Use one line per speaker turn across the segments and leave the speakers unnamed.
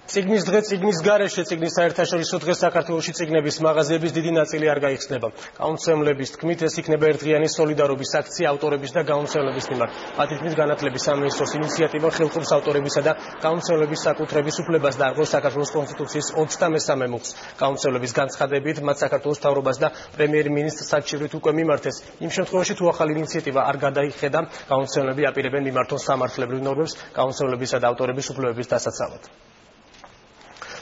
წიგნის დღე, წიგნის გარეშე, წიგნის საერთაშორისო დღე საქართველოში წიგნების მაღაზიების დიდი ნაწილი არ გაიხსნება. გაუმცემლების თქმით, ეს იქნება ერთდღიანი სოლიდარობის აქცია ავტორების და გაუმცემლების მიმართ. მათი თქმით, განათლების სამინისტროს ინიციატივა ხელყოფს ავტორებისა და გაუმცემლების საკუთრების უფლებას დაარღვევს საქართველოს კონსტიტუციის 23 მუხლს. გაუმცემლების განცხადებით, მათ საქართველოს მთავრობას და პრემიერ-მინისტრს საჩივრით უკვე მიმართეს. იმ შემთხვევაში, თუ ახალი ინიციატივა არ გადაიხედა, გაუმცემლები აპირებენ მიმართონ სამართლებრივ ნორმებს გაუმცემლებისა და ავტორების უფლებების დასაცავად.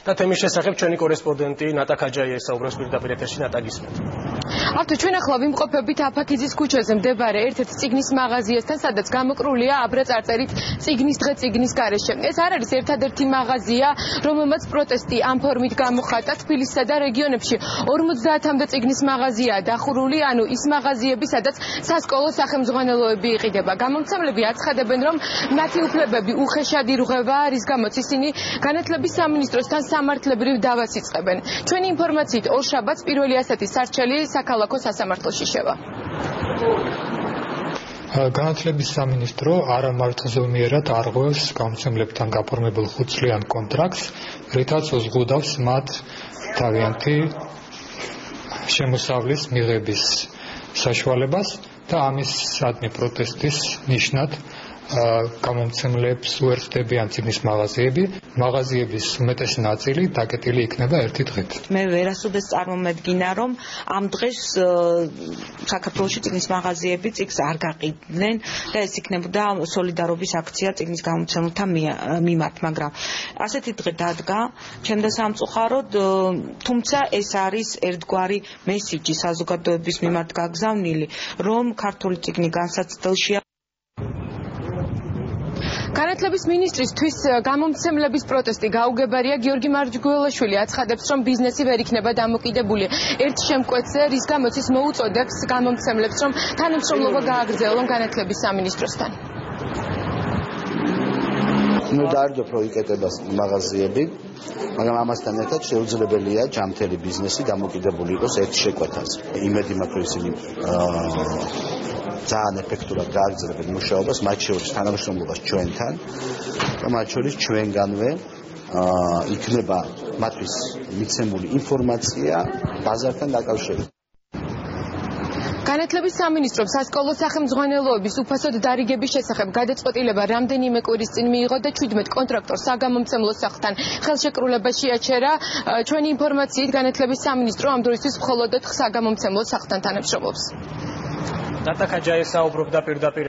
და თემის შესახებ ჩვენი კორესპონდენტი ნატა ქაჯაია ესაუბრებს პირდაპირ ეთერში. ნატა, გისმენთ.
ავთო, ჩვენ ახლა ვიმყოფებით აფაქიძის ქუჩაზე მდებარე ერთ-ერთ წიგნის მაღაზიასთან, სადაც გამოკრულია აბრა წარწერით წიგნის დღე, წიგნის გარეშე. ეს არ არის ერთადერთი მაღაზია, რომელმაც პროტესტი ამ ფორმით გამოხატა. თბილისსა და რეგიონებში 50-მდე წიგნის მაღაზიაა დახურული, ანუ ის მაღაზიები, სადაც სასკოლო სახელმძღვანელოები იყიდება. გამომცემლები აცხადებენ, რომ მათი უფლებები უხეშად ირღვევა, რის გამოც ისინი განათლების სამინისტროსთან სამართლებრივ დავას იწყებენ. ჩვენი ინფორმაციით, ორშაბათს პირველი ასეთი სარჩელი საქალაქო სასამართლოში შევა.
განათლების სამინისტრო არამართლზომიერად არღვევს გამომცემლებთან გაფორმებულ 5-წლიან კონტრაქტს, რითაც უზღუდავს მათ თავიანთი შემოსავლის მიღების საშუალებას და ამის სადმე პროტესტის ნიშნად გამომცემლებს უერთდებიან წიგნის მაღაზიების უმეტესი ნაწილი დაკეტილი იქნება ერთი დღით.
მე ვერასოდეს წარმომედგინა, რომ ამ დღეს საქართველოში წიგნის მაღაზიები წიგნს არ გაყიდნენ და ეს იქნებოდა სოლიდარობის აქცია წიგნის გამომცემელთა მიმართ, მაგრამ ასეთი დღე დადგა ჩემდა სამწუხაროდ, თუმცა ეს არის ერთგვარი მესიჯი საზოგადოების მიმართ გაგზავნილი, რომ ქართული წიგნი განსაცდელშია.
განათლების მინისტრისთვის გამომცემლების პროტესტი გაუგებარია. გიორგი მარჯგველაშვილი აცხადებს, რომ ბიზნესი ვერ იქნება დამოკიდებული ერთ შემკვეთზე, რის გამოც ის მოუწოდებს გამომცემლებს, რომ თანამშრომლობა გააგრძელონ განათლების სამინისტროსთან.
დაარდოთ რო იკეტება მაღაზიები, მაგრამ ამასთან ერთად შეუძლებელია ჯამთელი ბიზნესი დამოკიდებული იყოს ერთ შეკვეთაზე. იმედი მაქვს, რომ ისინი ძალიან ეფექტურად გააგრძელებენ მუშაობას, მათ შორის თანამშრომლობას ჩვენთან და მათ შორის ჩვენგანვე იქნება მათთვის მიცემული ინფორმაცია ბაზართან დაკავშირებით.
განათლების სამინისტრომ სასკოლო სახელმძღვანელოების უფასოდ დარიგების შესახებ გადაწყვეტილება რამდენიმე კვირის წინ მიიღო და 17 კონტრაქტორს საგამომცემლო სახლთან ხელშეკრულებაში აჩერა. ჩვენი ინფორმაციით, განათლების სამინისტრო ამ დროისთვის მხოლოდ 4 საგამომცემლო სახლთან თანამშრომლობს.
ნატა ქაჯაია საუბრობდა პირდაპირ